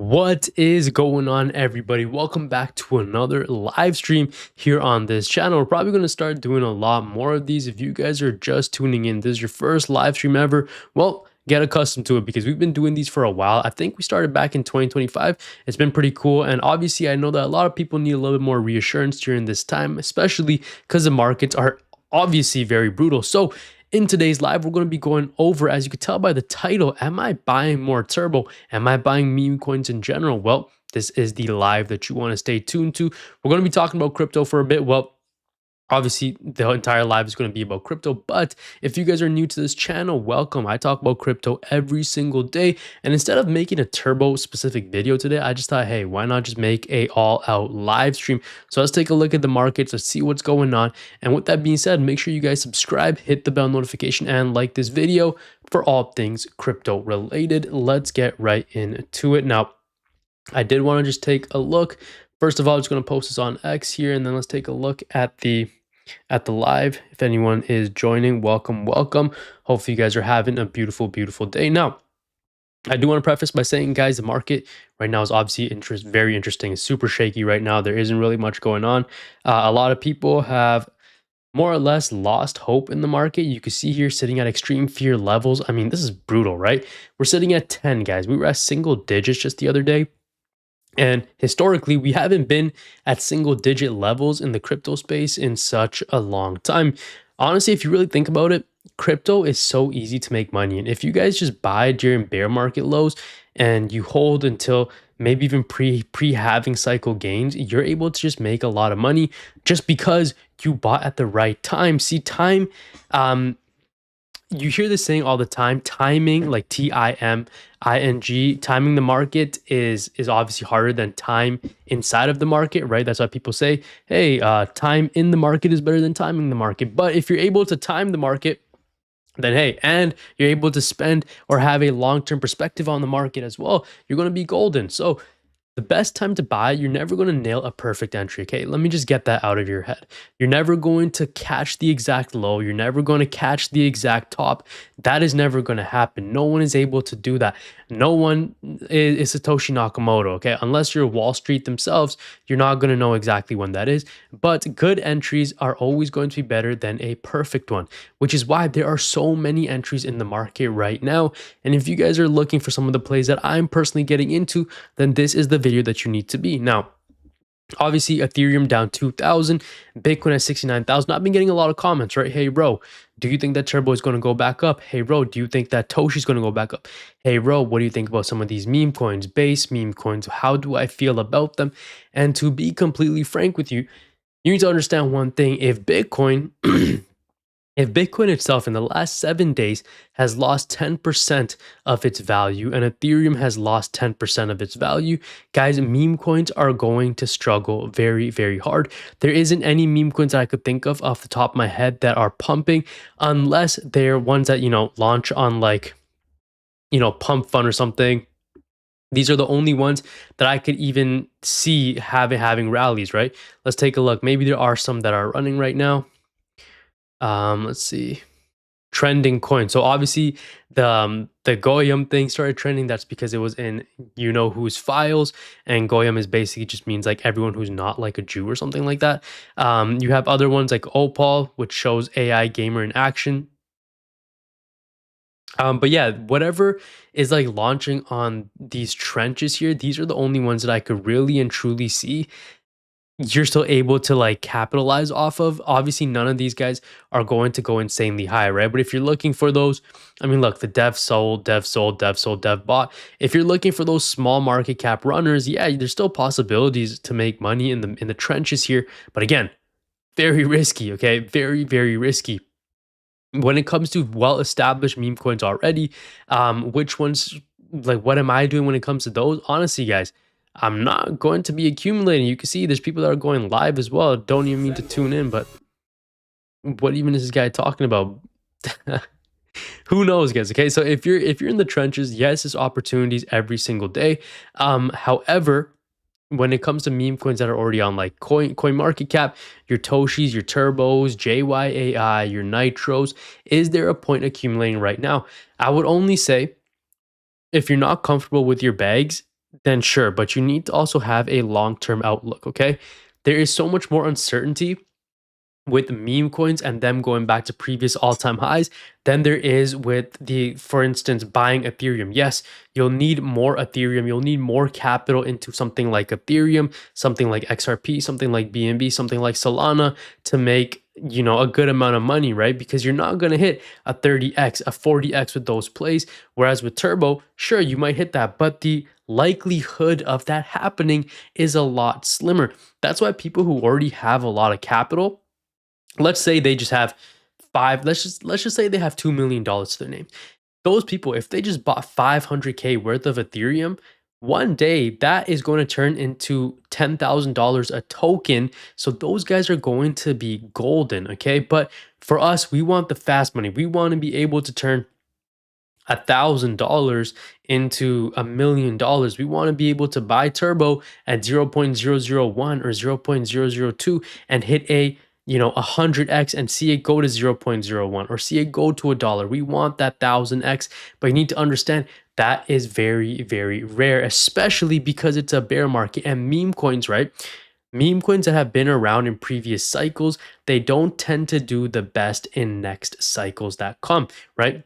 What is going on, everybody? Welcome back to another live stream here on this channel. We're probably going to start doing a lot more of these. If you guys are just tuning in, this is your first live stream ever, well, get accustomed to it because we've been doing these for a while. I think we started back in 2025. It's been pretty cool. And obviously, I know that a lot of people need a little bit more reassurance during this time, especially because the markets are obviously very brutal. So in today's live, we're going to be going over, as you can tell by the title, am I buying more turbo? Am I buying meme coins in general? Well, this is the live that you want to stay tuned to. We're going to be talking about crypto for a bit. Well, obviously, the entire live is going to be about crypto, but if you guys are new to this channel, welcome. I talk about crypto every single day, and instead of making a turbo specific video today, I just thought, hey, why not just make a all-out live stream? So let's take a look at the markets, let's see what's going on, and with that being said, make sure you guys subscribe, hit the bell notification, and like this video for all things crypto related. Let's get right into it. Now, I did want to just take a look. First of all, I'm just going to post this on X here, and then let's take a look at the live. If anyone is joining, welcome. Hopefully you guys are having a beautiful day. Now, I do want to preface by saying, guys, the market right now is obviously very interesting. It's super shaky right now. There isn't really much going on. A lot of people have more or less lost hope in the market. You can see here sitting at extreme fear levels. I mean, this is brutal, right? We're sitting at 10, guys. We were at single digits just the other day. And historically, we haven't been at single digit levels in the crypto space in such a long time. Honestly, if you really think about it, crypto is so easy to make money. And if you guys just buy during bear market lows and you hold until maybe even pre-halving cycle gains, you're able to just make a lot of money just because you bought at the right time. See, time, you hear this saying all the time, timing, like T-I-M-I-N-G, timing the market is obviously harder than time inside of the market, right? That's why people say, hey, time in the market is better than timing the market. But if you're able to time the market, then hey, and you're able to spend or have a long-term perspective on the market as well, you're going to be golden. So the best time to buy, you're never going to nail a perfect entry, okay? Let me just get that out of your head. You're never going to catch the exact low. You're never going to catch the exact top. That is never going to happen. No one is able to do that. No one is Satoshi Nakamoto, okay? Unless you're Wall Street themselves, you're not going to know exactly when that is. But good entries are always going to be better than a perfect one, which is why there are so many entries in the market right now. And if you guys are looking for some of the plays that I'm personally getting into, then this is the video that you need to be. Now, obviously, Ethereum down 2,000, Bitcoin at 69,000. I've been getting a lot of comments, right? Hey, bro, do you think that turbo is going to go back up? Hey, bro, do you think that Toshi's going to go back up? Hey, bro, what do you think about some of these meme coins, base meme coins? How do I feel about them? And to be completely frank with you, you need to understand one thing. If Bitcoin If Bitcoin itself in the last 7 days has lost 10% of its value and Ethereum has lost 10% of its value, guys, meme coins are going to struggle very, very hard. There isn't any meme coins that I could think of off the top of my head that are pumping unless they're ones that, launch on like, Pump Fund or something. These are the only ones that I could even see having rallies, right? Let's take a look. Maybe there are some that are running right now. Let's see, trending coin. So obviously the Goyam thing started trending. That's because it was in whose files, and Goyam is basically just means like everyone who's not like a Jew or something like that. You have other ones like Opal, which shows AI gamer in action. But yeah, whatever is like launching on these trenches here, these are the only ones that I could really and truly see you're still able to like capitalize off of. Obviously, none of these guys are going to go insanely high, right? But if you're looking for those, I mean, look, the dev sold, dev bought. If you're looking for those small market cap runners, yeah, there's still possibilities to make money in the trenches here. But again, very risky, okay? Very, very risky. When it comes to well-established meme coins already, which ones, like, what am I doing when it comes to those? Honestly, guys, I'm not going to be accumulating. You can see there's people that are going live as well. Don't even mean to tune in, but what even is this guy talking about? Who knows, guys? Okay, so if you're in the trenches, yes, there's opportunities every single day. However, when it comes to meme coins that are already on like coin market cap, your Toshis, your Turbos, JYAI, your Nitros, is there a point accumulating right now? I would only say if you're not comfortable with your bags, then sure, but you need to also have a long-term outlook, okay? There is so much more uncertainty with meme coins and them going back to previous all-time highs than there is with the, for instance, buying Ethereum. Yes, you'll need more Ethereum, you'll need more capital into something like Ethereum, something like XRP, something like BNB, something like Solana to make, you know, a good amount of money, right? Because you're not going to hit a 30x, a 40x with those plays. Whereas with Turbo, sure, you might hit that, but the likelihood of that happening is a lot slimmer. That's why people who already have a lot of capital, let's say they just have let's just say they have $2 million to their name. Those people, if they just bought 500K worth of Ethereum, one day that is going to turn into $10,000 a token. So those guys are going to be golden, okay? But for us, we want the fast money. We want to be able to turn $1,000 into $1,000,000. We want to be able to buy Turbo at 0.001 or 0.002 and hit a 100x and see it go to 0.01 or see it go to $1. We want that 1000x, but you need to understand that is very, very rare, especially because it's a bear market. And meme coins, right? Meme coins that have been around in previous cycles, they don't tend to do the best in next cycles that come, right?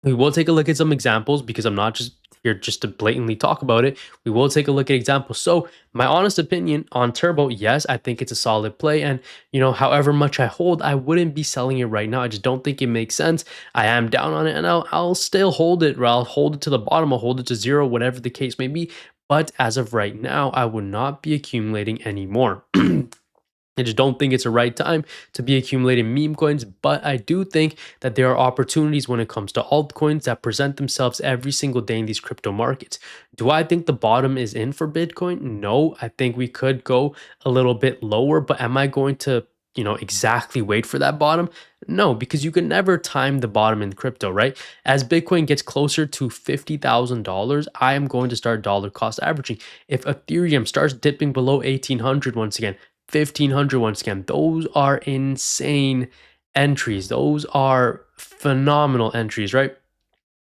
We will take a look at some examples because I'm not just here just to blatantly talk about it. We will take a look at examples. So my honest opinion on Turbo, yes, I think it's a solid play. And, however much I hold, I wouldn't be selling it right now. I just don't think it makes sense. I am down on it and I'll still hold it, or I'll hold it to the bottom. I'll hold it to zero, whatever the case may be. But as of right now, I would not be accumulating anymore. I just don't think it's the right time to be accumulating meme coins, but I do think that there are opportunities when it comes to altcoins that present themselves every single day in these crypto markets. Do I think the bottom is in for Bitcoin? No, I think we could go a little bit lower, but am I going to, exactly wait for that bottom? No, because you can never time the bottom in crypto, right? As Bitcoin gets closer to $50,000, I am going to start dollar cost averaging. If Ethereum starts dipping below 1800 once again, 1500 once again, those are insane entries. Those are phenomenal entries, right?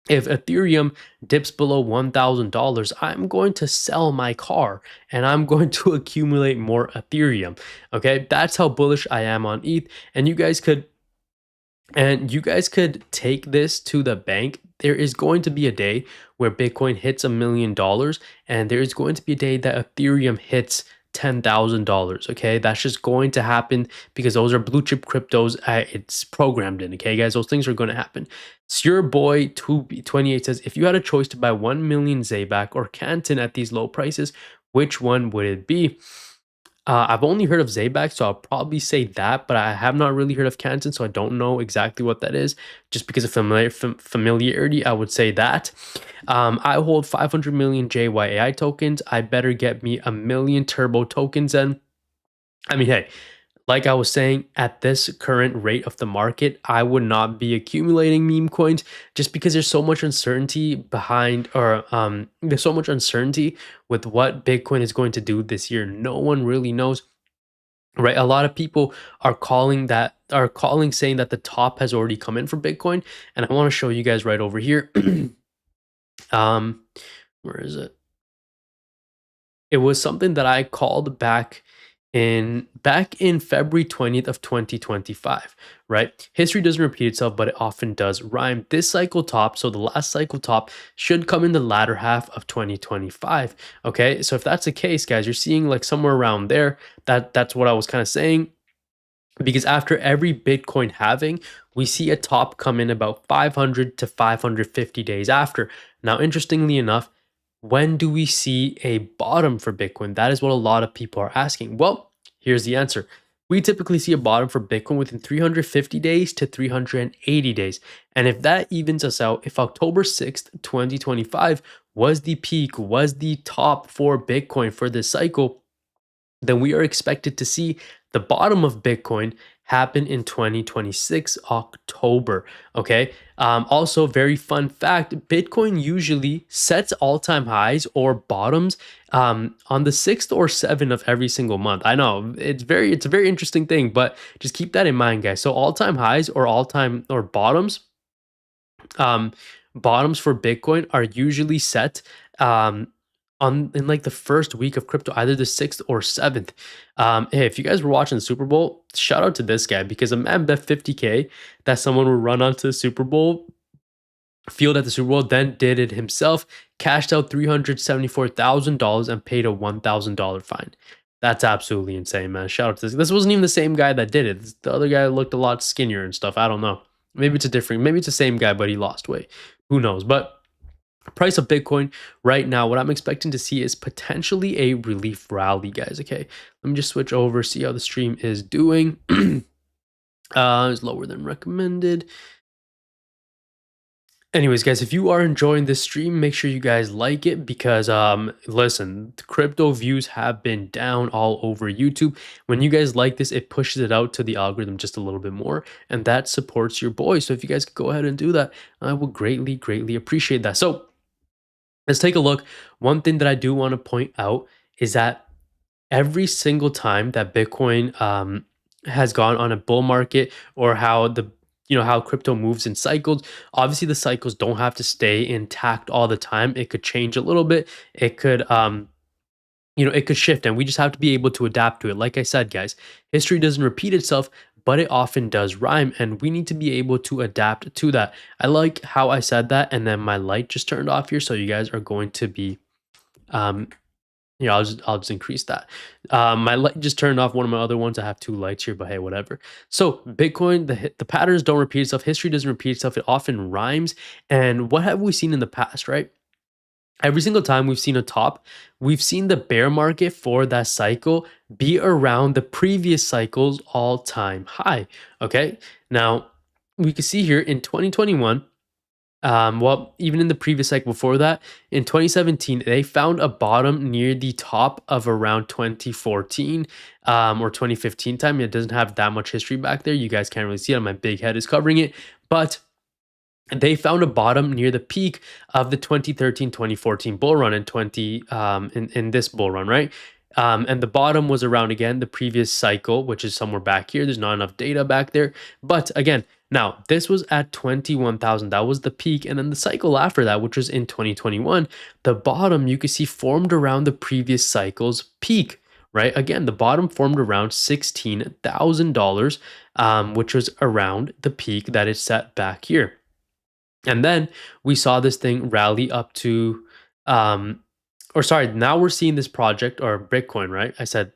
If Ethereum dips below $1,000, I'm going to sell my car and I'm going to accumulate more Ethereum. Okay, that's how bullish I am on ETH. And you guys could take this to the bank. There is going to be a day where Bitcoin hits $1 million, and there is going to be a day that Ethereum hits $10,000. Okay, that's just going to happen because those are blue chip cryptos. It's programmed in. Okay, guys, those things are going to happen. So your boy 28 says, if you had a choice to buy 1 million Zaybak or Canton at these low prices, which one would it be? I've only heard of Zaybak, so I'll probably say that, but I have not really heard of Canton, so I don't know exactly what that is. Just because of familiarity, I would say that. I hold 500 million JYAI tokens. I better get me 1 million Turbo tokens then. I mean, hey, like I was saying, at this current rate of the market, I would not be accumulating meme coins just because there's so much uncertainty behind, or there's so much uncertainty with what Bitcoin is going to do this year. No one really knows, right? A lot of people are calling saying that the top has already come in for Bitcoin, and I want to show you guys right over here. Where is it? It was something that I called back in February 20th of 2025, right? History doesn't repeat itself, but it often does rhyme. This cycle top, so the last cycle top, should come in the latter half of 2025. Okay, so if that's the case, guys, you're seeing like somewhere around there. That's what I was kind of saying. Because after every Bitcoin halving, we see a top come in about 500 to 550 days after. Now, interestingly enough, when do we see a bottom for Bitcoin? That is what a lot of people are asking. Well, here's the answer. We typically see a bottom for Bitcoin within 350 days to 380 days. And if that evens us out, if October 6th, 2025 was the peak, was the top for Bitcoin for this cycle, then we are expected to see the bottom of Bitcoin happen in 2026 October. Okay. Also, very fun fact: Bitcoin usually sets all-time highs or bottoms on the 6th or 7th of every single month. I know it's a very interesting thing, but just keep that in mind, guys. So all-time highs or all-time or bottoms for Bitcoin are usually set in like the first week of crypto, either the 6th or 7th. Hey, if you guys were watching the Super Bowl, shout out to this guy, because a man bet 50K that someone would run onto the Super Bowl field at the Super Bowl, then did it himself, cashed out $374,000 and paid a $1,000 fine. That's absolutely insane, man. Shout out to this. This wasn't even the same guy that did it. The other guy looked a lot skinnier and stuff. I don't know. Maybe it's the same guy, but he lost weight. Who knows? But price of Bitcoin right now, what I'm expecting to see is potentially a relief rally, guys. Okay, let me just switch over, see how the stream is doing. It's lower than recommended. Anyways, guys, if you are enjoying this stream, make sure you guys like it, because listen, crypto views have been down all over YouTube. When you guys like this, it pushes it out to the algorithm just a little bit more, and that supports your boy. So if you guys could go ahead and do that, I will greatly appreciate that. So let's take a look. One thing that I do want to point out is that every single time that Bitcoin has gone on a bull market, or how how crypto moves in cycles, obviously the cycles don't have to stay intact all the time. It could change a little bit. It could it could shift, and we just have to be able to adapt to it. Like I said, guys, history doesn't repeat itself, but it often does rhyme, and we need to be able to adapt to that. I like how I said that, and then my light just turned off here, so you guys are going to be I'll just increase that. My light just turned off. One of my other ones, I have two lights here, but hey, whatever. So Bitcoin, the patterns don't repeat itself. History doesn't repeat itself. It often rhymes. And what have we seen in the past, right? Every single time we've seen a top, we've seen the bear market for that cycle be around the previous cycle's all-time high. Okay, now we can see here in 2021. Well, even in the previous cycle before that, in 2017, they found a bottom near the top of around 2014 or 2015 time. It doesn't have that much history back there. You guys can't really see it. My big head is covering it. But they found a bottom near the peak of the 2013-2014 bull run in this bull run, right? And the bottom was around, again, the previous cycle, which is somewhere back here. There's not enough data back there. But again, now this was at 21,000. That was the peak. And then the cycle after that, which was in 2021, the bottom you could see formed around the previous cycle's peak, right? Again, the bottom formed around $16,000, which was around the peak that is set back here. And then we saw this thing rally up to now we're seeing this project, or Bitcoin, right? I said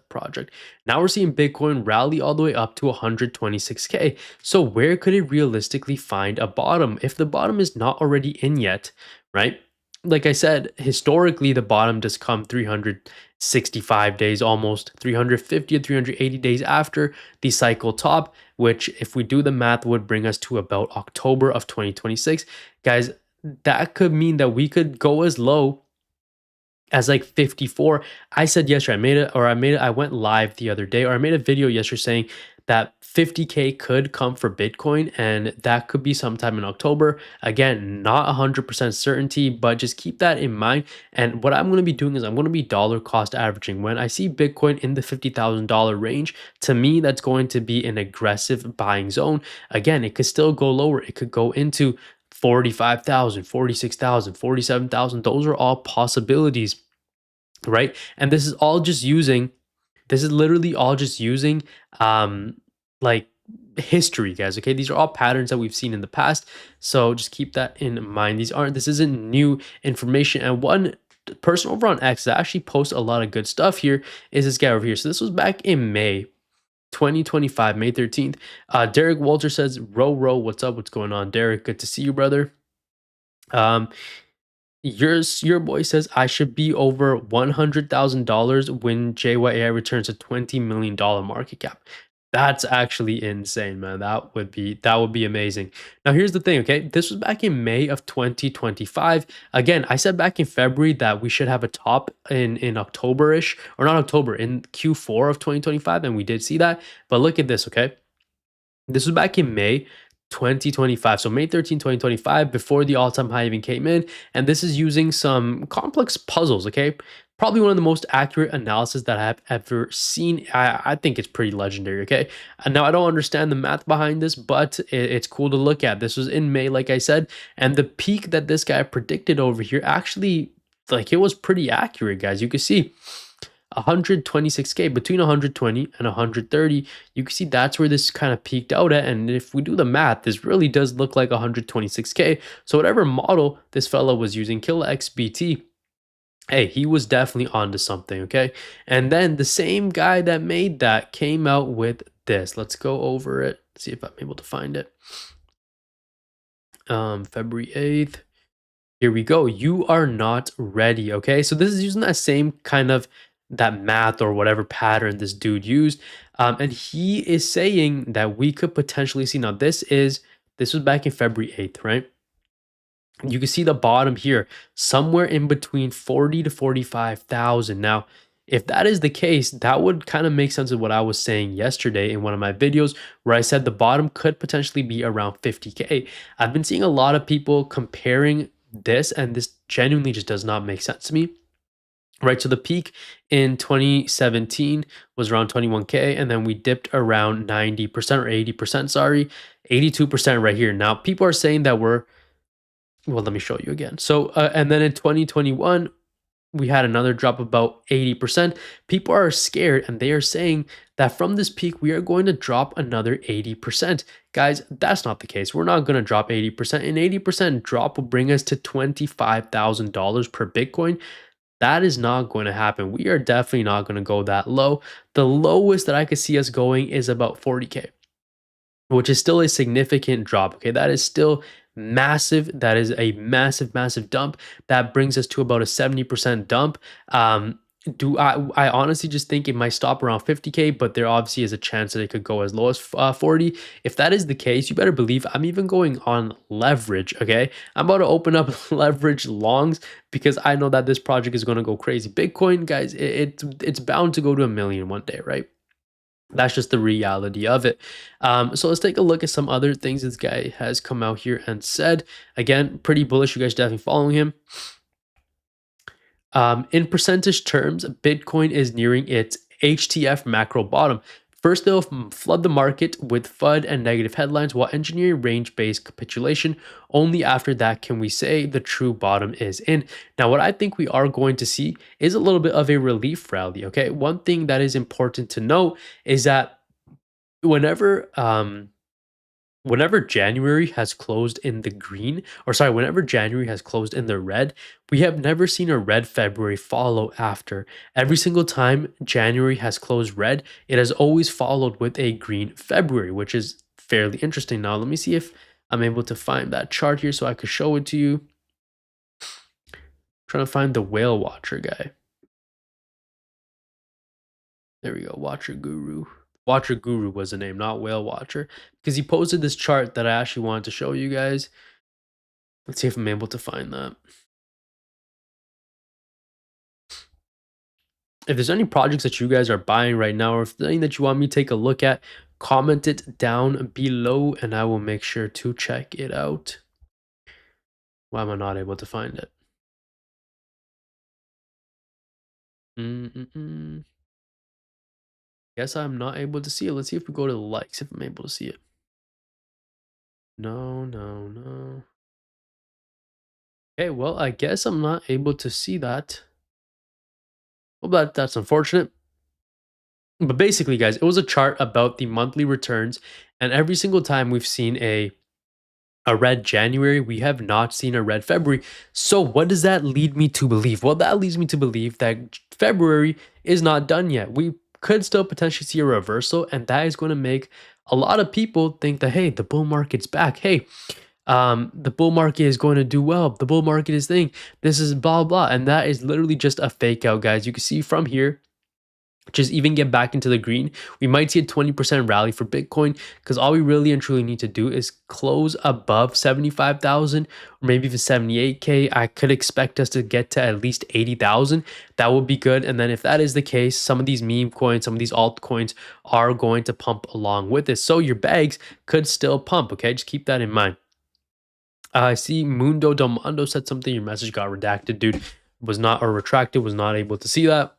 project. Now we're seeing Bitcoin rally all the way up to 126K. So where could it realistically find a bottom if the bottom is not already in yet, right? Like I said, historically the bottom does come 365 days, almost 350 to 380 days after the cycle top, which, if we do the math, would bring us to about October of 2026. Guys, that could mean that we could go as low as like 54. I said yesterday, I went live the other day, or I made a video yesterday saying that 50K could come for Bitcoin, and that could be sometime in October. Again, not 100% certainty, but just keep that in mind. And what I'm going to be doing is I'm going to be dollar cost averaging. When I see Bitcoin in the $50,000 range, to me, that's going to be an aggressive buying zone. Again, it could still go lower. It could go into 45,000, 46,000, 47,000. Those are all possibilities, right? And this is literally all just using like history, guys. Okay, these are all patterns that we've seen in the past, so just keep that in mind. This isn't new information. And one person over on X that actually posts a lot of good stuff here is this guy over here. So this was back in May 2025, May 13th. Derek Walter says, row, what's up? What's going on, Derek? Good to see you, brother. Your boy says I should be over $100,000 when JYAI returns a $20 million market cap. That's actually insane, man. That would be amazing. Now, here's the thing, okay? This was back in May of 2025. Again, I said back in February that we should have a top in October-ish, or not October, in Q4 of 2025, and we did see that. But look at this, okay? This was back in May 2025. So May 13, 2025, before the all-time high even came in. And this is using some complex puzzles, okay? Probably one of the most accurate analysis that I have ever seen. I think it's pretty legendary, okay? And now I don't understand the math behind this, but it's cool to look at. This was in May, like I said, and the peak that this guy predicted over here actually like it was pretty accurate, guys. You can see 126K, between 120 and 130. You can see that's where this kind of peaked out at. And if we do the math, this really does look like 126K. So whatever model this fellow was using, Killa XBT, hey, he was definitely onto something, okay? And then the same guy that made that came out with this. Let's go over it, see if I'm able to find it. February 8th. Here we go. You are not ready, okay? So this is using that same kind of that math or whatever pattern this dude used. And he is saying that we could potentially see, now this was back in February 8th, right? You can see the bottom here, somewhere in between 40 to 45,000. Now, if that is the case, that would kind of make sense of what I was saying yesterday in one of my videos, where I said the bottom could potentially be around 50K. I've been seeing a lot of people comparing this, and this genuinely just does not make sense to me. Right, so the peak in 2017 was around 21K, and then we dipped around 90% or 80%, sorry, 82% right here. Now, people are saying that well, let me show you again. So, and then in 2021, we had another drop about 80%. People are scared and they are saying that from this peak, we are going to drop another 80%. Guys, that's not the case. We're not going to drop 80%. An 80% drop will bring us to $25,000 per Bitcoin. That is not going to happen. We are definitely not going to go that low. The lowest that I could see us going is about 40K, which is still a significant drop. Okay, that is still massive. That is a massive dump. That brings us to about a 70% dump. I honestly just think it might stop around 50K, but there obviously is a chance that it could go as low as 40. If that is the case, you better believe I'm even going on leverage. Okay, I'm about to open up leverage longs because I know that this project is going to go crazy. Bitcoin, guys, it's bound to go to 1 million one day, right? That's just the reality of it. So let's take a look at some other things this guy has come out here and said. Again, pretty bullish. You guys definitely following him. In percentage terms, Bitcoin is nearing its HTF macro bottom. First, they'll flood the market with FUD and negative headlines while engineering range-based capitulation. Only after that can we say the true bottom is in. Now, what I think we are going to see is a little bit of a relief rally, okay? One thing that is important to note is that whenever January has closed in the green, or sorry, whenever January has closed in the red, we have never seen a red February follow after. Every single time January has closed red, it has always followed with a green February, which is fairly interesting. Now, let me see if I'm able to find that chart here so I could show it to you. I'm trying to find the whale watcher guy. There we go, Watcher Guru. Watcher Guru was the name, not Whale Watcher, because he posted this chart that I actually wanted to show you guys. Let's see if I'm able to find that. If there's any projects that you guys are buying right now, or if there's anything that you want me to take a look at, comment it down below and I will make sure to check it out. Why am I not able to find it? Guess I'm not able to see it. Let's see if we go to the likes, if I'm able to see it. No. Okay, well, I guess I'm not able to see that. Well, that's unfortunate. But basically, guys, it was a chart about the monthly returns, and every single time we've seen a red January, we have not seen a red February. So what does that lead me to believe? Well, that leads me to believe that February is not done yet. We could still potentially see a reversal, and that is going to make a lot of people think that, hey, the bull market's back. Hey, the bull market is going to do well. The bull market is thing. This is blah, blah. And that is literally just a fake out, guys. You can see from here, just even get back into the green, we might see a 20% rally for Bitcoin, because all we really and truly need to do is close above 75,000 or maybe even 78K. I could expect us to get to at least 80,000. That would be good. And then if that is the case, some of these meme coins, some of these altcoins are going to pump along with this. So your bags could still pump, okay? Just keep that in mind. I see Mundo Del Mondo said something. Your message got redacted, dude. Was not, or retracted, was not able to see that.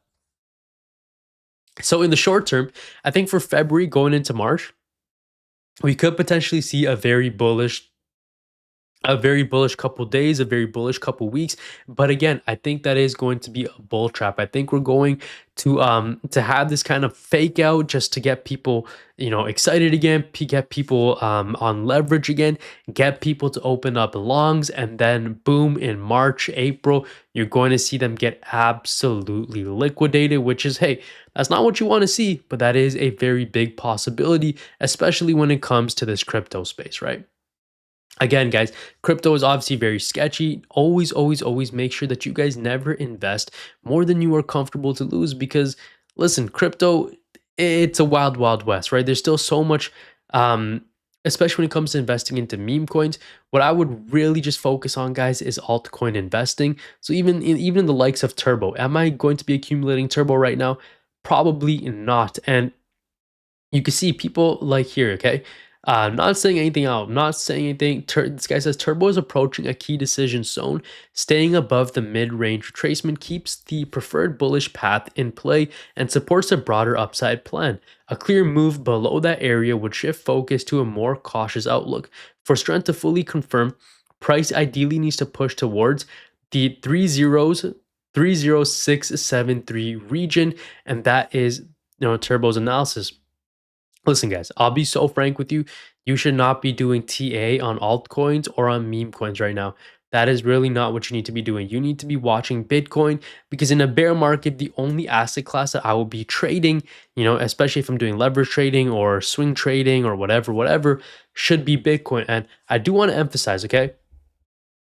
So in the short term, I think for February going into March, we could potentially see a very bullish a very bullish couple days, a very bullish couple weeks. But again, I think that is going to be a bull trap. I think we're going to have this kind of fake out just to get people, excited again, get people on leverage again, get people to open up longs, and then boom, in March, April, you're going to see them get absolutely liquidated, which is, hey, that's not what you want to see, but that is a very big possibility, especially when it comes to this crypto space, right? Again, guys, crypto is obviously very sketchy. Always, always, always make sure that you guys never invest more than you are comfortable to lose because, listen, crypto, it's a wild, wild west, right? There's still so much, especially when it comes to investing into meme coins. What I would really just focus on, guys, is altcoin investing. So even in the likes of Turbo, am I going to be accumulating Turbo right now? Probably not. And you can see people like here, okay? Not saying anything out, not saying anything. This guy says Turbo is approaching a key decision zone. Staying above the mid-range retracement keeps the preferred bullish path in play and supports a broader upside plan. A clear move below that area would shift focus to a more cautious outlook. For strength to fully confirm, price ideally needs to push towards the 30673 region, and that is Turbo's analysis. Listen, guys, I'll be so frank with you. You should not be doing TA on altcoins or on meme coins right now. That is really not what you need to be doing. You need to be watching Bitcoin because in a bear market, the only asset class that I will be trading, especially if I'm doing leverage trading or swing trading or whatever, should be Bitcoin. And I do want to emphasize, okay?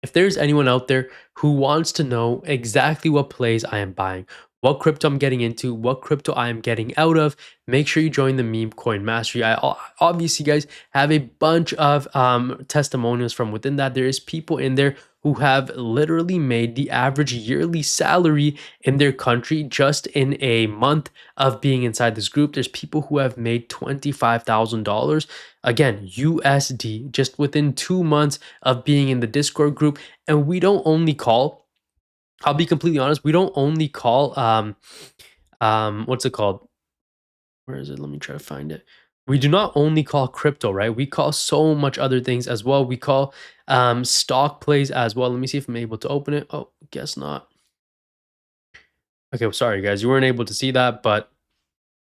If there's anyone out there who wants to know exactly what plays I am buying, what crypto I'm getting into, what crypto I am getting out of, make sure you join the Memecoin Mastery. I obviously, guys, have a bunch of testimonials from within that. There is people in there who have literally made the average yearly salary in their country just in a month of being inside this group. There's people who have made $25,000, again, USD, just within 2 months of being in the Discord group. And we don't only call, I'll be completely honest, we don't only call what's it called? Where is it? Let me try to find it. We do not only call crypto, right? We call so much other things as well. We call stock plays as well. Let me see if I'm able to open it. Oh, guess not. Okay, well, sorry guys, you weren't able to see that, but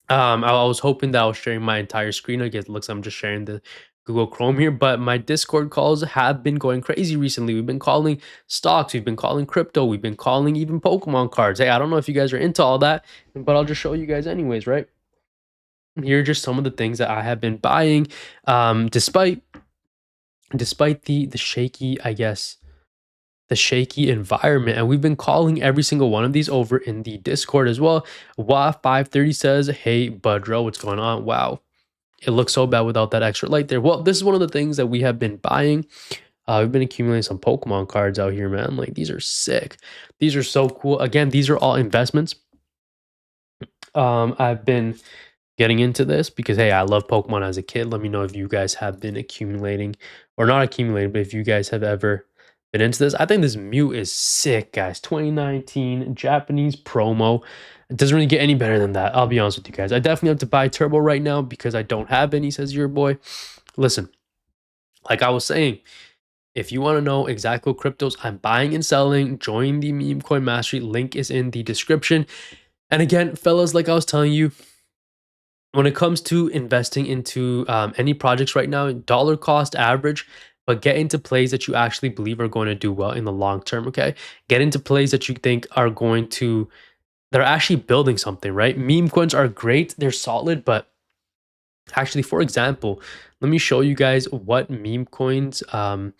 I was hoping that I was sharing my entire screen. I guess it looks like I'm just sharing the Google Chrome here, but my Discord calls have been going crazy recently. We've been calling stocks, we've been calling crypto, we've been calling even Pokemon cards. Hey, I don't know if you guys are into all that, but I'll just show you guys anyways, right? Here are just some of the things that I have been buying, despite the shaky, I guess, the shaky environment. And we've been calling every single one of these over in the Discord as well. WA530 says, hey, Budro, what's going on? Wow, it looks so bad without that extra light there. Well, this is one of the things that we have been buying. We've been accumulating some Pokemon cards out here, man. Like, these are sick. These are so cool. Again, these are all investments. I've been getting into this because, hey, I love Pokemon as a kid. Let me know if you guys have been accumulating or not accumulating, but if you guys have ever been into this. I think this Mew is sick, guys. 2019 Japanese promo. It doesn't really get any better than that. I'll be honest with you guys. I definitely have to buy Turbo right now because I don't have any, says your boy. Listen, like I was saying, if you want to know exactly what cryptos I'm buying and selling, join the Memecoin Mastery. Link is in the description. And again, fellas, like I was telling you, when it comes to investing into any projects right now, dollar cost average, but get into plays that you actually believe are going to do well in the long term, okay? Get into plays that you think are going to, they're actually building something, right? Meme coins are great, they're solid, but actually, for example, let me show you guys what meme coins, when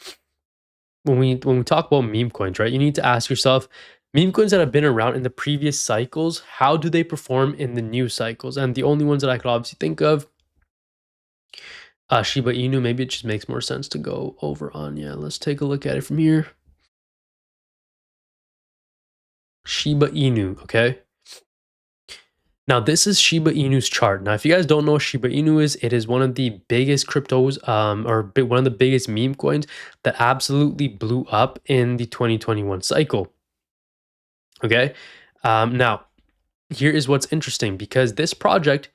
we talk about meme coins, right? You need to ask yourself, meme coins that have been around in the previous cycles, how do they perform in the new cycles? And the only ones that I could obviously think of, Shiba Inu, maybe it just makes more sense to go over on. Yeah, let's take a look at it from here. Shiba Inu, okay? Now, this is Shiba Inu's chart. Now, if you guys don't know what Shiba Inu is, it is one of the biggest cryptos, one of the biggest meme coins that absolutely blew up in the 2021 cycle. Okay? Now, here is what's interesting because this project,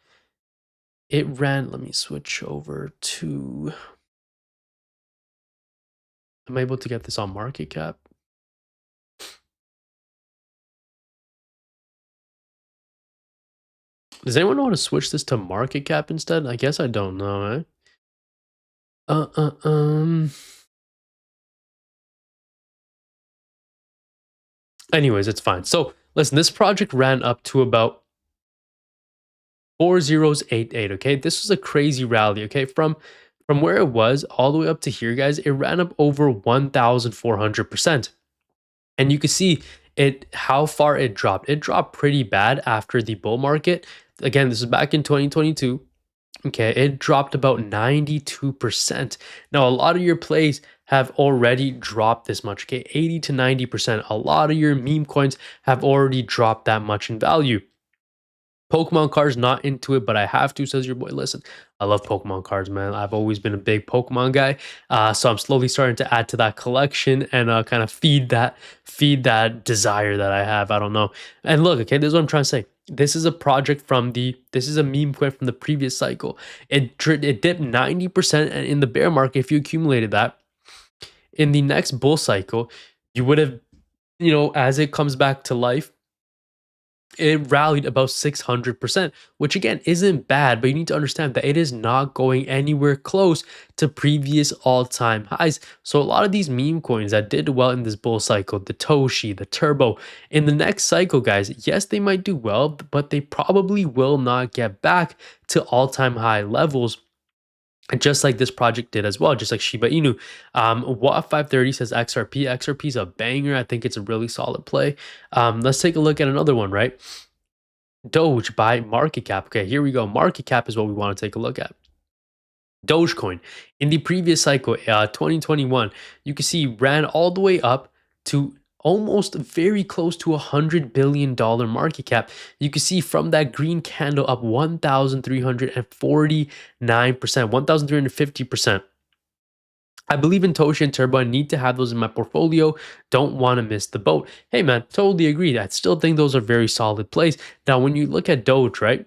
it ran, let me switch over to Am I able to get this on market cap? Does anyone know how to switch this to market cap instead? I guess I don't know, eh? Uh, uh, um. Anyways, it's fine. So listen, this project ran up to about 4088. Okay, this was a crazy rally. Okay, from where it was all the way up to here, guys, it ran up over 1,400%. And you can see it how far it dropped. It dropped pretty bad after the bull market. Again, this is back in 2022. Okay, it dropped about 92%. Now, a lot of your plays have already dropped this much. Okay, 80 to 90%. A lot of your meme coins have already dropped that much in value. Pokemon cards, not into it, but I have to, says your boy. Listen, I love Pokemon cards, man. I've always been a big Pokemon guy. So I'm slowly starting to add to that collection and kind of feed that desire that I have. I don't know. And look, okay, this is what I'm trying to say. This is a project this is a meme coin from the previous cycle. It dipped 90% and in the bear market. If you accumulated that in the next bull cycle, you would have, as it comes back to life, it rallied about 600%, which again isn't bad, but you need to understand that it is not going anywhere close to previous all-time highs. So a lot of these meme coins that did well in this bull cycle, the Toshi, the Turbo, in the next cycle, guys, yes, they might do well, but they probably will not get back to all-time high levels, just like this project did as well, just like Shiba Inu. What 530 says XRP. XRP is a banger. I think it's a really solid play. Let's take a look at another one, right? Doge by market cap. Okay, here we go. Market cap is what we want to take a look at. Dogecoin in the previous cycle, 2021, you can see ran all the way up to almost very close to $100 billion market cap. You can see from that green candle up 1,349%, 1,350%. I believe in Toshi and Turbo. I need to have those in my portfolio. Don't want to miss the boat. Hey man, totally agree. I still think those are very solid plays. Now, when you look at Doge, right,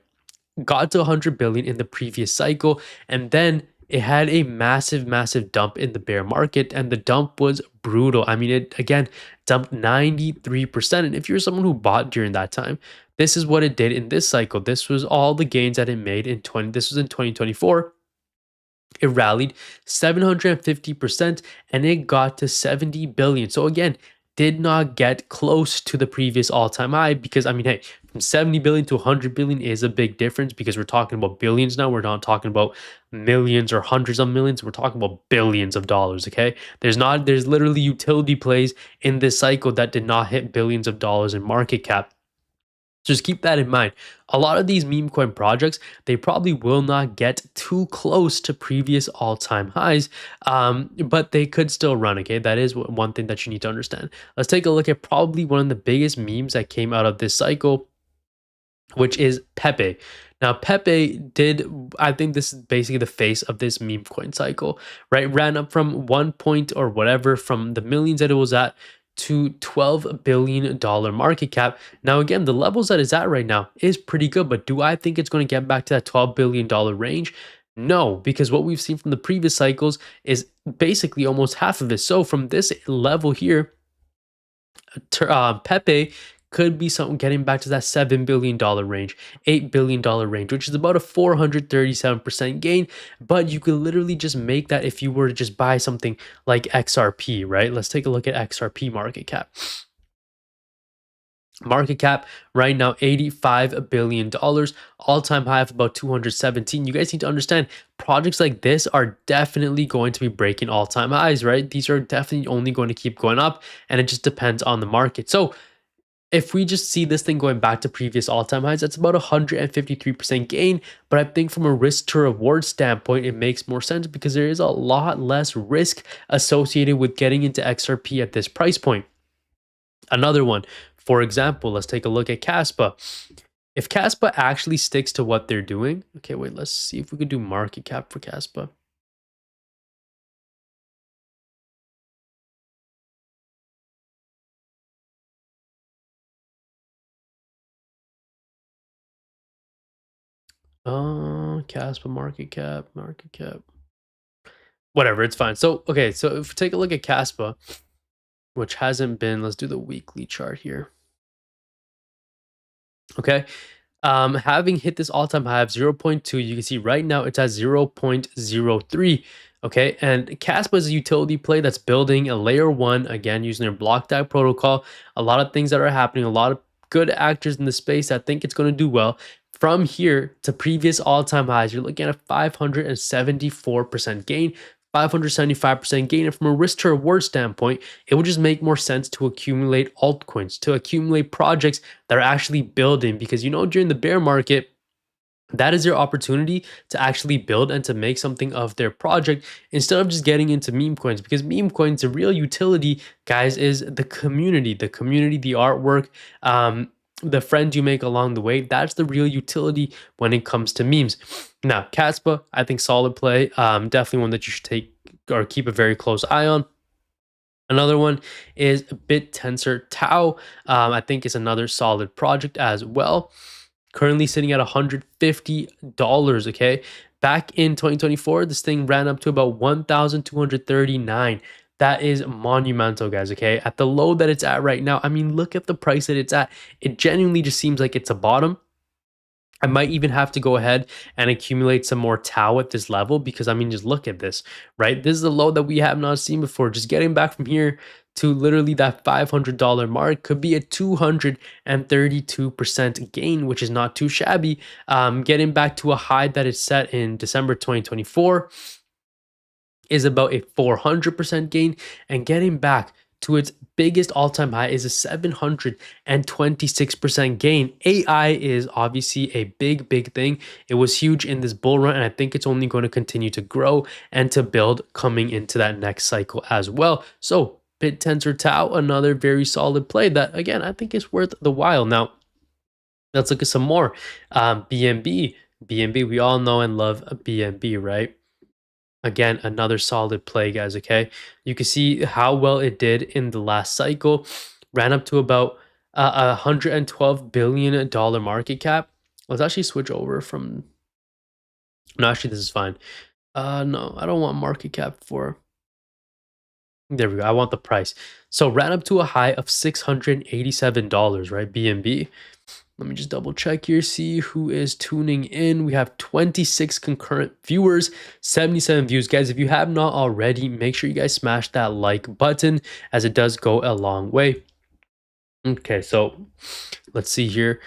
got to 100 billion in the previous cycle, and then it had a massive dump in the bear market, and the dump was brutal. I mean, it again dumped 93%. And if you're someone who bought during that time, this is what it did in this cycle. This was all the gains that it made in 20. This was in 2024. It rallied 750% and it got to 70 billion. So again, did not get close to the previous all-time high because I mean, hey, from 70 billion to 100 billion is a big difference because we're talking about billions now. We're not talking about millions or hundreds of millions. We're talking about billions of dollars, okay? There's literally utility plays in this cycle that did not hit billions of dollars in market cap. Just keep that in mind. A lot of these meme coin projects, they probably will not get too close to previous all-time highs, but they could still run, okay? That is one thing that you need to understand. Let's take a look at probably one of the biggest memes that came out of this cycle, which is Pepe. Now, Pepe did, I think this is basically the face of this meme coin cycle, right? Ran up from 1 point or whatever, from the millions that it was at to $12 billion market cap. Now, again, the levels that it's at right now is pretty good, but do I think it's going to get back to that $12 billion range? No, because what we've seen from the previous cycles is basically almost half of it. So from this level here, Pepe could be something getting back to that $7 billion range, $8 billion range, which is about a 437% gain. But you could literally just make that if you were to just buy something like XRP, right? Let's take a look at XRP market cap. Market cap right now, $85 billion, all-time high of about 217. You guys need to understand projects like this are definitely going to be breaking all-time highs, right? These are definitely only going to keep going up, and it just depends on the market. So if we just see this thing going back to previous all-time highs, that's about 153% gain. But I think from a risk to reward standpoint, it makes more sense because there is a lot less risk associated with getting into XRP at this price point. Another one, for example, let's take a look at Caspa. If Caspa actually sticks to what they're doing, okay, wait, let's see if we could do market cap for Caspa. Caspa market cap. whatever, it's fine. So, okay, so if we take a look at Caspa, which hasn't been, let's do the weekly chart here. Okay. Having hit this all-time high of 0.2, you can see right now it's at 0.03. Okay, and Caspa is a utility play that's building a layer one, again, using their block DAG protocol. A lot of things that are happening, a lot of good actors in the space that think it's going to do well. From here to previous all-time highs, you're looking at a 574% gain, 575% gain. And from a risk to reward standpoint, it would just make more sense to accumulate altcoins, to accumulate projects that are actually building, because during the bear market, that is your opportunity to actually build and to make something of their project instead of just getting into meme coins, because meme coins, the real utility, guys, is the community, the artwork, the friends you make along the way. That's the real utility when it comes to memes. Now, Caspa, I think solid play, definitely one that you should take or keep a very close eye on. Another one is BitTensor Tau. I think is another solid project as well. Currently sitting at $150. Okay, back in 2024, this thing ran up to about 1,239. That is monumental, guys. Okay, at the low that it's at right now, I mean, look at the price that it's at. It genuinely just seems like it's a bottom. I might even have to go ahead and accumulate some more Tau at this level, because I mean, just look at this, right? This is a low that we have not seen before. Just getting back from here to literally that $500 mark could be a 232% gain, which is not too shabby. Getting back to a high that is set in December 2024 is about a 400% gain, and getting back to its biggest all-time high is a 726% gain. AI is obviously a big thing. It was huge in this bull run, and I think it's only going to continue to grow and to build coming into that next cycle as well. So BitTensor Tau, another very solid play that, again, I think is worth the while. Now, let's look at some more. BNB, we all know and love BNB, right? Again, another solid play, guys, okay? You can see how well it did in the last cycle. Ran up to about $112 billion market cap. Let's actually switch over from... No, actually, this is fine. No, I don't want market cap for... There we go. I want the price. So ran up to a high of $687, right? BNB. Let me just double check here, see who is tuning in. We have 26 concurrent viewers, 77 views. Guys, if you have not already, make sure you guys smash that like button, as it does go a long way. Okay, so let's see here.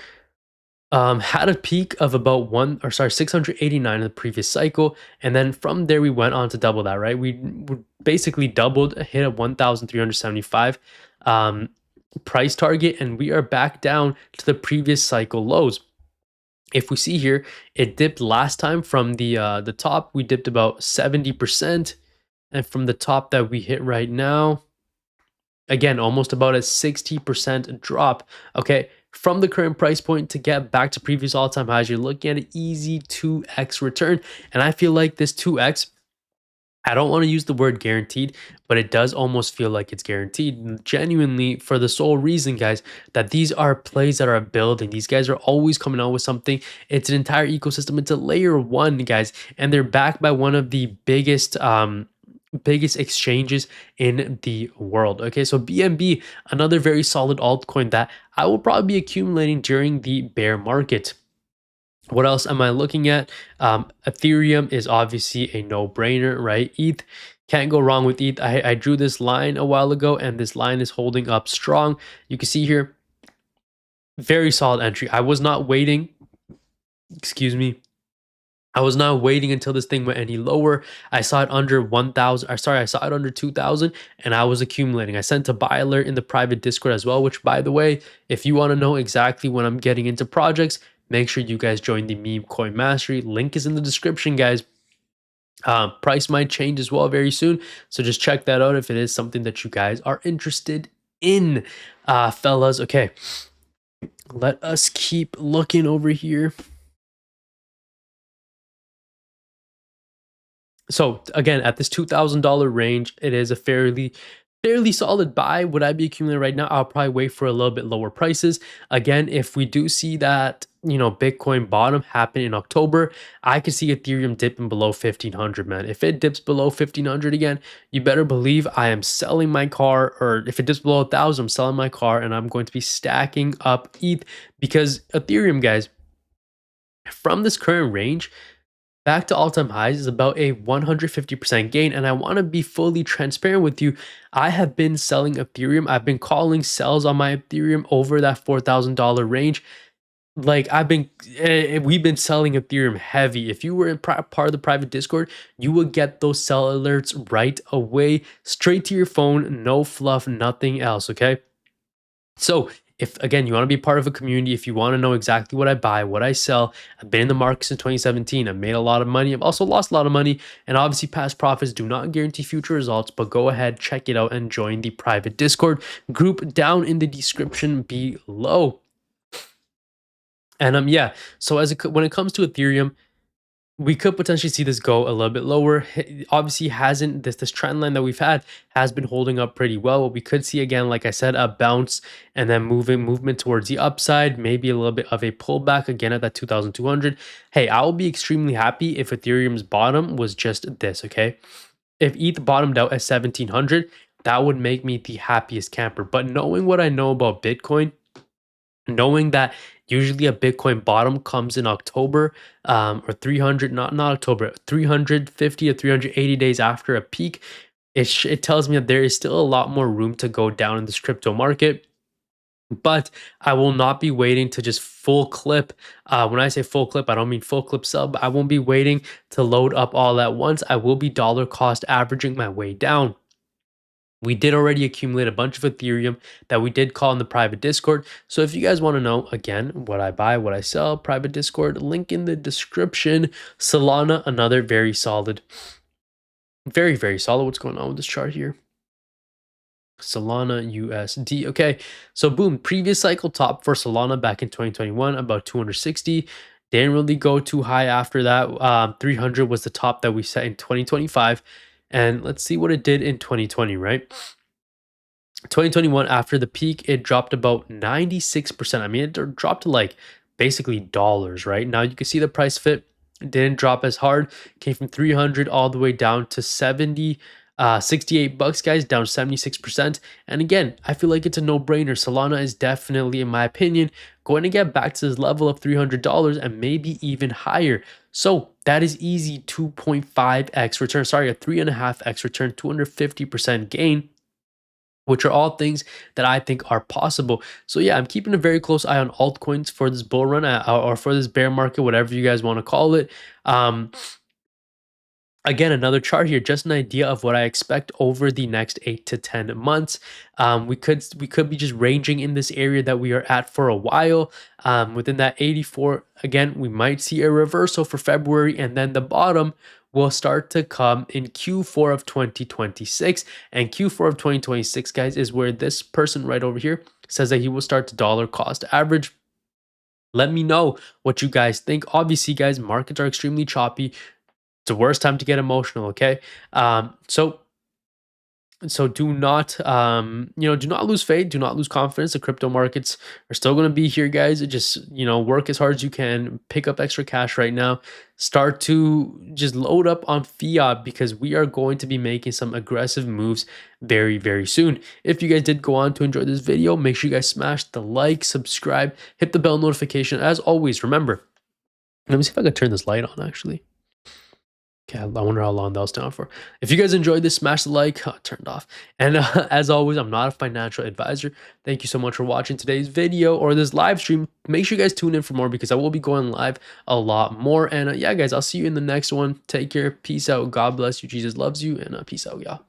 Had a peak of about 689 in the previous cycle, and then from there we went on to double that, right? We basically doubled, hit a 1,375 price target, and we are back down to the previous cycle lows. If we see here, it dipped last time from the top. We dipped about 70%, and from the top that we hit right now, again, almost about a 60% drop. Okay, from the current price point to get back to previous all-time highs, you're looking at an easy 2x return, and I feel like this 2x, I don't want to use the word guaranteed, but it does almost feel like it's guaranteed, genuinely, for the sole reason, guys, that these are plays that are building. These guys are always coming out with something. It's an entire ecosystem. It's a layer one, guys, and they're backed by one of the biggest exchanges in the world. Okay, so BNB, another very solid altcoin that I will probably be accumulating during the bear market. What else am I looking at? Ethereum is obviously a no-brainer, right? ETH, can't go wrong with ETH. I drew this line a while ago, and this line is holding up strong. You can see here, very solid entry. I was not waiting, I was not waiting until this thing went any lower. I saw it under 1,000. I saw it under 2,000, and I was accumulating. I sent a buy alert in the private Discord as well, which, by the way, if you want to know exactly when I'm getting into projects, make sure you guys join the Memecoin Mastery. Link is in the description, guys. Price might change as well very soon, so just check that out if it is something that you guys are interested in, fellas. Okay, let us keep looking over here. So again, at this $2,000 range, it is a fairly solid buy. Would I be accumulating right now? I'll probably wait for a little bit lower prices. Again, if we do see that Bitcoin bottom happen in October, I could see Ethereum dipping below 1500, man. If it dips below 1500 again, you better believe I am selling my car, or if it dips below 1000, I'm selling my car and I'm going to be stacking up ETH, because Ethereum, guys, from this current range back to all-time highs is about a 150% gain. And I want to be fully transparent with you. I have been selling Ethereum. I've been calling sells on my Ethereum over that $4,000 range. Like we've been selling Ethereum heavy. If you were in part of the private Discord, you would get those sell alerts right away, straight to your phone, no fluff, nothing else. Okay. So if, again, you want to be part of a community, if you want to know exactly what I buy, what I sell, I've been in the market since 2017. I've made a lot of money. I've also lost a lot of money. And obviously past profits do not guarantee future results, but go ahead, check it out and join the private Discord group down in the description below. And yeah, so when it comes to Ethereum, we could potentially see this go a little bit lower. Obviously, hasn't this trend line that we've had has been holding up pretty well. We could see, again, like I said, a bounce and then movement towards the upside, maybe a little bit of a pullback again at that 2200. Hey, I will be extremely happy if Ethereum's bottom was just this. Okay, if ETH bottomed out at 1700, that would make me the happiest camper. But knowing what I know about Bitcoin, knowing that usually a Bitcoin bottom comes in October, or 300, not October, 350 or 380 days after a peak, it tells me that there is still a lot more room to go down in this crypto market. But I will not be waiting to just full clip. When I say full clip, I don't mean full clip sell, but I won't be waiting to load up all at once. I will be dollar cost averaging my way down. We did already accumulate a bunch of Ethereum that we did call in the private Discord. So if you guys want to know, again, what I buy, what I sell, private Discord, link in the description. Solana, another very solid, very solid. What's going on with this chart here? Solana USD. Okay, so boom, previous cycle top for Solana back in 2021, about 260. Didn't really go too high after that. 300 was the top that we set in 2025. And let's see what it did in 2020, right? 2021, after the peak, it dropped about 96%. I mean, it dropped to like basically dollars, right? Now you can see the price fit didn't drop as hard, came from 300 all the way down to 68 bucks, guys, down 76%. And again, I feel like it's a no-brainer. Solana is definitely, in my opinion, going to get back to this level of $300 and maybe even higher. So that is easy 2.5x return, sorry, a 3.5x return, 250% gain, which are all things that I think are possible. So yeah, I'm keeping a very close eye on altcoins for this bull run, or for this bear market, whatever you guys want to call it. Again, another chart here, just an idea of what I expect over the next 8 to 10 months. We could be just ranging in this area that we are at for a while. Within that 84, again, we might see a reversal for February, and then the bottom will start to come in Q4 of 2026. And Q4 of 2026, guys, is where this person right over here says that he will start to dollar cost average. Let me know what you guys think. Obviously, guys, markets are extremely choppy. It's the worst time to get emotional, okay? So do not, do not lose faith, do not lose confidence. The crypto markets are still going to be here, guys. Just, work as hard as you can, pick up extra cash right now, start to just load up on fiat, because we are going to be making some aggressive moves very soon. If you guys did go on to enjoy this video, make sure you guys smash the like, subscribe, hit the bell notification. As always, remember, let me see if I can turn this light on actually. Okay, I wonder how long that was down for. If you guys enjoyed this, smash the like, turned off. And as always, I'm not a financial advisor. Thank you so much for watching today's video or this live stream. Make sure you guys tune in for more, because I will be going live a lot more. And yeah, guys, I'll see you in the next one. Take care. Peace out. God bless you. Jesus loves you. And peace out, y'all.